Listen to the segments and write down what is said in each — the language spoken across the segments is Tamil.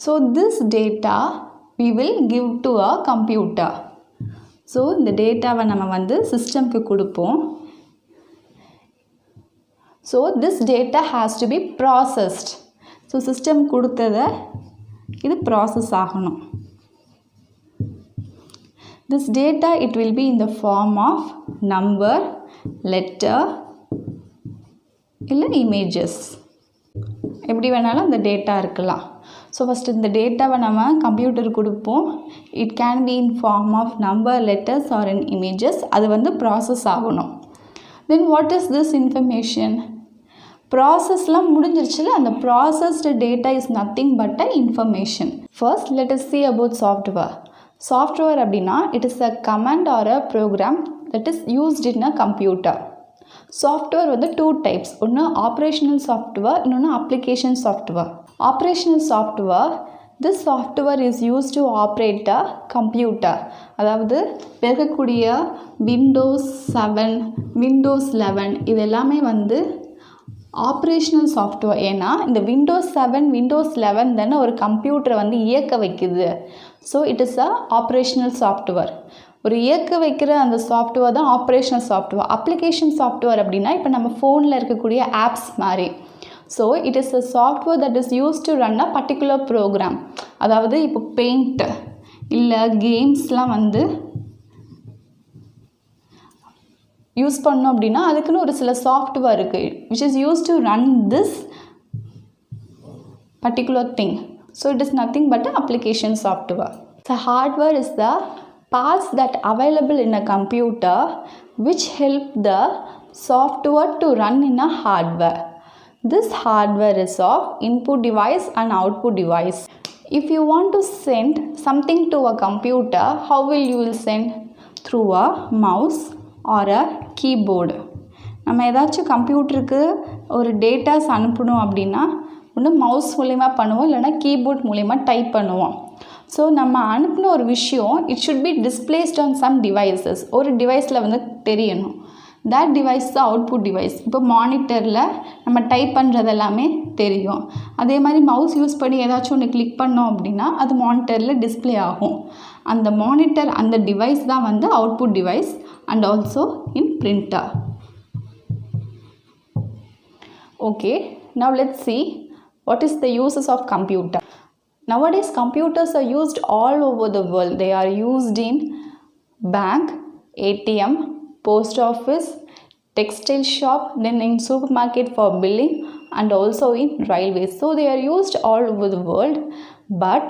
So this data we will give to a computer. So இந்த டேட்டாவை நம்ம வந்து சிஸ்டம்க்கு கொடுப்போம். So this data has to be processed. So system கொடுத்ததை இது process ஆகணும். This data it will be in the form of number, letter இல்லை images. எப்படி வேணாலும் அந்த டேட்டா இருக்கலாம். ஸோ ஃபஸ்ட்டு இந்த டேட்டாவை நம்ம கம்ப்யூட்டருக்கு கொடுப்போம். It can be in form of number, letters or in images. அது வந்து ப்ராசஸ் ஆகணும். Then what is this information? ப்ராசஸ்லாம் முடிஞ்சிருச்சுல, அந்த processed data is nothing but a information. First let us see about software. Software அப்படின்னா it is a command or a program that is used in a computer. Software வந்து டூ டைப்ஸ். ஒன்று ஆப்ரேஷனல் சாஃப்ட்வேர், இன்னொன்று application software. Operational software, this software is use to operate a computer. அதாவது இருக்கக்கூடிய விண்டோஸ் 7, விண்டோஸ் 11 இது எல்லாமே வந்து ஆப்ரேஷனல் சாஃப்ட்வேர். ஏன்னா இந்த விண்டோஸ் 7, விண்டோஸ் 11 தானே ஒரு கம்ப்யூட்டரை வந்து இயக்க வைக்குது. So it is a operational software. ஒரு இயக்க வைக்கிற அந்த சாஃப்ட்வேர் தான் ஆப்ரேஷனல் சாஃப்ட்வேர். அப்ளிகேஷன் சாஃப்ட்வேர் அப்படின்னா இப்போ நம்ம ஃபோனில் இருக்கக்கூடிய ஆப்ஸ் மாதிரி. So it is a software that is use to run a particular program. அதாவது இப்போ பெயிண்ட் இல்லை கேம்ஸ்லாம் வந்து யூஸ் பண்ணோம் அப்படின்னா அதுக்குன்னு ஒரு சில சாஃப்ட்வேர் இருக்குது which is use to run this particular thing. So it is nothing but a application software. So hardware is the parts that available in a computer which help the software to run in a hardware. This hardware is of input device and output device. If you want to send something to a computer, how will you will send? Through a mouse or a keyboard. நம்ம ஏதாச்சும் கம்ப்யூட்டருக்கு ஒரு டேட்டாஸ் அனுப்பணும் அப்படின்னா ஒன்று மவுஸ் மூலிமா பண்ணுவோம், இல்லைனா கீபோர்ட் மூலிமா டைப் பண்ணுவோம். ஸோ நம்ம அனுப்பின ஒரு விஷயம் it should be displayed on some devices. ஒரு டிவைஸில் வந்து தெரியணும். தட் டிவைஸ் தான் அவுட்புட் டிவைஸ். இப்போ மானிட்டரில் நம்ம டைப் பண்ணுறது எல்லாமே தெரியும். அதே மாதிரி மவுஸ் யூஸ் பண்ணி ஏதாச்சும் ஒன்று கிளிக் பண்ணோம் அப்படின்னா அது மானிட்டரில் டிஸ்பிளே ஆகும். அந்த மானிட்டர் அந்த டிவைஸ் தான் வந்து output device and also in printer. Okay, now let's see what is the uses of computer. Nowadays computers are used all over the world. They are used in bank, ATM, post office, textile shop, then in supermarket for billing and also in railways. So they are used all over the world, but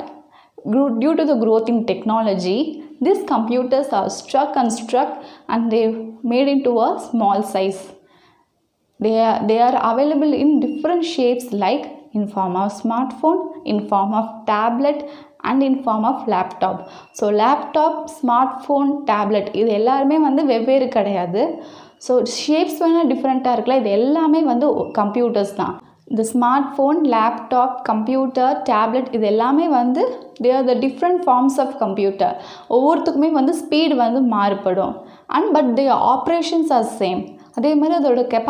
due to the growth in technology these computers are struck and they made into a small size. They are available in different shapes like in form of smartphone, in form of tablet and in form of laptop. So laptop, smartphone, tablet இது எல்லாருமே வந்து வெவ்வேறு கிடையாது. ஸோ ஷேப்ஸ் வேணால் டிஃப்ரெண்ட்டாக இருக்கலாம். இது எல்லாமே வந்து கம்ப்யூட்டர்ஸ் தான். இந்த ஸ்மார்ட்ஃபோன், லேப்டாப், கம்ப்யூட்டர், டேப்லெட் இது எல்லாமே வந்து they are the different forms of computer. ஒவ்வொருத்துக்குமே வந்து ஸ்பீடு வந்து மாறுபடும். But they operations are same. அதே மாதிரி அதோட